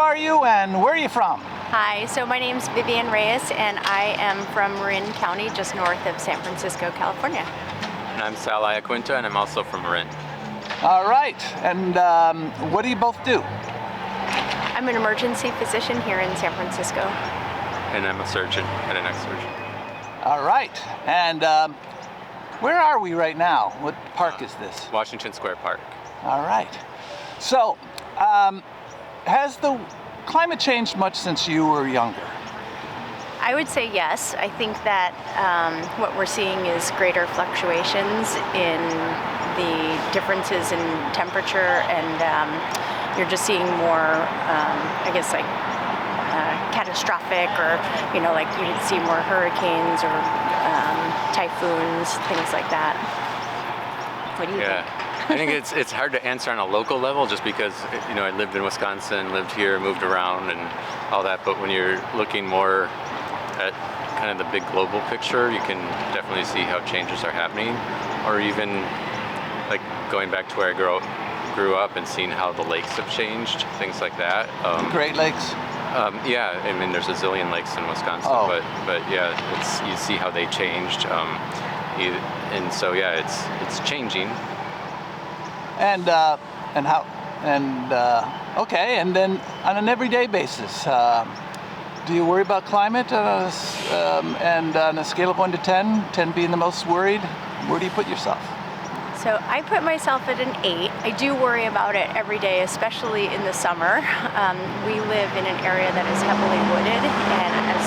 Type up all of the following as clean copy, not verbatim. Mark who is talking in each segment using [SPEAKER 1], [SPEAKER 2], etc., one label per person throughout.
[SPEAKER 1] are you and where are you from?
[SPEAKER 2] Hi, so my name's Vivian Reyes and I am from Marin County, just north of San Francisco, California.
[SPEAKER 3] And I'm Sal Iaquinta and I'm also from Marin.
[SPEAKER 1] All right, and what do you both do?
[SPEAKER 2] I'm an emergency physician here in San Francisco.
[SPEAKER 3] And I'm a surgeon, a neck surgeon.
[SPEAKER 1] All right, and where are we right now? What park is this?
[SPEAKER 3] Washington Square Park.
[SPEAKER 1] All right. So, has the climate changed much since you were younger?
[SPEAKER 2] I would say yes. I think that what we're seeing is greater fluctuations in the differences in temperature, and you're just seeing more, catastrophic, or like you would see more hurricanes or typhoons, things like that. What do you think?
[SPEAKER 3] I think it's hard to answer on a local level, just because I lived in Wisconsin, lived here, moved around, and all that. But when you're looking more at kind of the big global picture, you can definitely see how changes are happening, or even like going back to where I grew up and seeing how the lakes have changed, things like that.
[SPEAKER 1] Great Lakes.
[SPEAKER 3] Yeah, I mean there's a zillion lakes in Wisconsin, but yeah, you see how they changed, and so yeah, it's changing.
[SPEAKER 1] And then on an everyday basis, do you worry about climate? And on a scale of 1 to 10, 10 being the most worried, where do you put yourself?
[SPEAKER 2] So I put myself at an 8. I do worry about it every day, especially in the summer. We live in an area that is heavily wooded, and as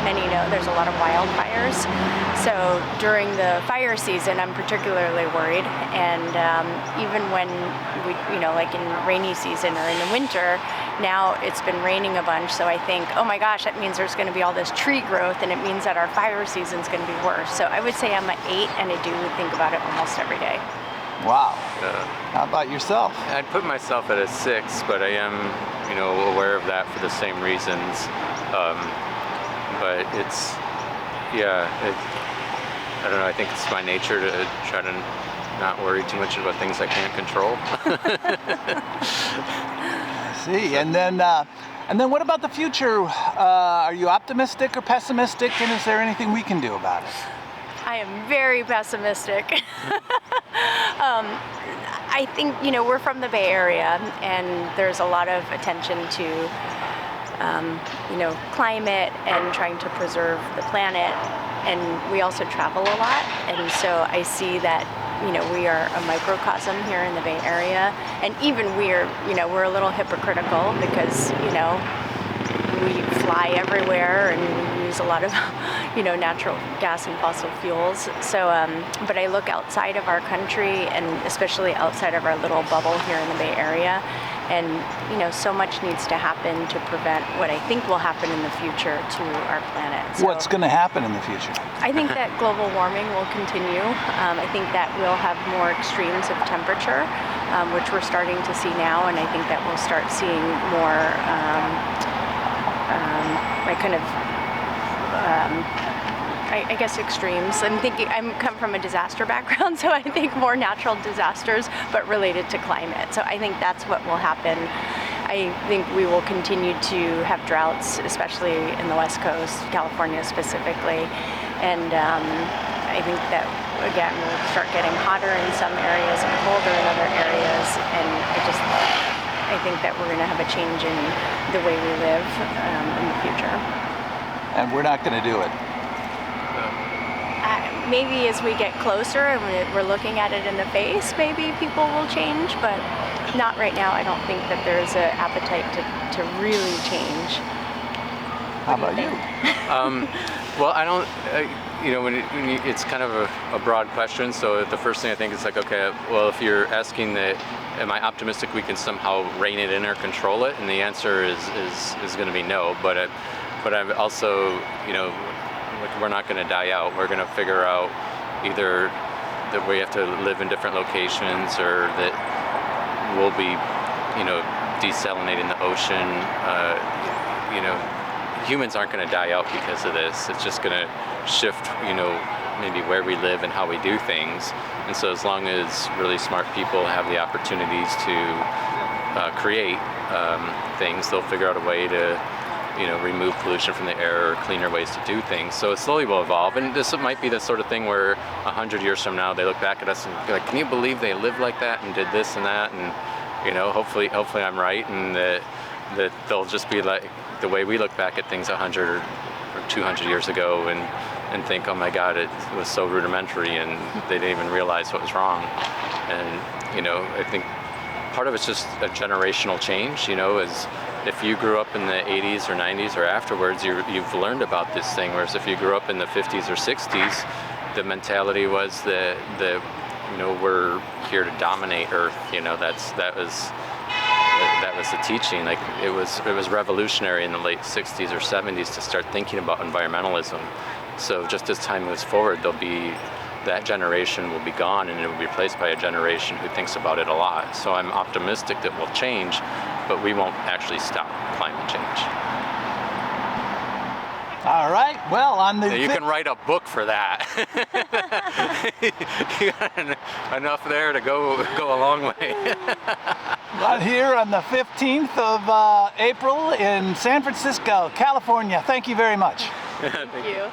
[SPEAKER 2] many know, there's a lot of wildfires. So during the fire season, I'm particularly worried. And even when we, like in rainy season or in the winter, now it's been raining a bunch. So I think, oh my gosh, that means there's going to be all this tree growth, and it means that our fire season's going to be worse. So I would say I'm an 8, and I do think about it almost every day.
[SPEAKER 1] Wow. How about yourself?
[SPEAKER 3] I'd put myself at a 6, but I am, aware of that for the same reasons. But I don't know, I think it's my nature to try to not worry too much about things I can't control.
[SPEAKER 1] I see. And then what about the future? Are you optimistic or pessimistic, and is there anything we can do about it?
[SPEAKER 2] I am very pessimistic. I think, we're from the Bay Area, and there's a lot of attention to climate and trying to preserve the planet, and we also travel a lot, and so I see that we are a microcosm here in the Bay Area, and even we're a little hypocritical because we fly everywhere and we use a lot of natural gas and fossil fuels. So but I look outside of our country, and especially outside of our little bubble here in the Bay Area, and so much needs to happen to prevent what I think will happen in the future to our planet. So
[SPEAKER 1] what's going to happen in the future?
[SPEAKER 2] I think that global warming will continue. I think that we'll have more extremes of temperature, which we're starting to see now, and I think that we'll start seeing more I guess extremes. I'm come from a disaster background, so I think more natural disasters, but related to climate. So I think that's what will happen. I think we will continue to have droughts, especially in the West Coast, California specifically. And I think that, again, we'll start getting hotter in some areas and colder in other areas. And I think that we're going to have a change in the way we live in the future.
[SPEAKER 1] And we're not going to do it.
[SPEAKER 2] Maybe as we get closer and we're looking at it in the face, maybe people will change, but not right now. I don't think that there's an appetite to really change.
[SPEAKER 1] How about you?
[SPEAKER 3] Well, I don't, it's kind of a broad question, so the first thing I think is like, okay, well, if you're asking that, am I optimistic we can somehow rein it in or control it? And the answer is going to be no, but I'm also, we're not going to die out. We're going to figure out either that we have to live in different locations, or that we'll be, desalinating the ocean. Humans aren't going to die out because of this. It's just going to shift, maybe where we live and how we do things. And so as long as really smart people have the opportunities to create things. They'll figure out a way to, remove pollution from the air or cleaner ways to do things. So it slowly will evolve. And this might be the sort of thing where 100 years from now, they look back at us and be like, can you believe they lived like that and did this and that? And, hopefully I'm right, and that they'll just be like the way we look back at things 100 or 200 years ago and think, oh my God, it was so rudimentary and they didn't even realize what was wrong. And, I think part of it's just a generational change, is if you grew up in the 80s or 90s or afterwards, you've learned about this thing, whereas if you grew up in the 50s or 60s, the mentality was that we're here to dominate Earth. That was the teaching. Like it was revolutionary in the late 60s or 70s to start thinking about environmentalism. So just as time moves forward, that generation will be gone and it will be replaced by a generation who thinks about it a lot. So I'm optimistic that we'll change, but we won't actually stop climate change.
[SPEAKER 1] All right. Well, on the
[SPEAKER 3] You can write a book for that. You got enough there to go a long way.
[SPEAKER 1] Right here on the 15th of April in San Francisco, California. Thank you very much.
[SPEAKER 2] Thank you.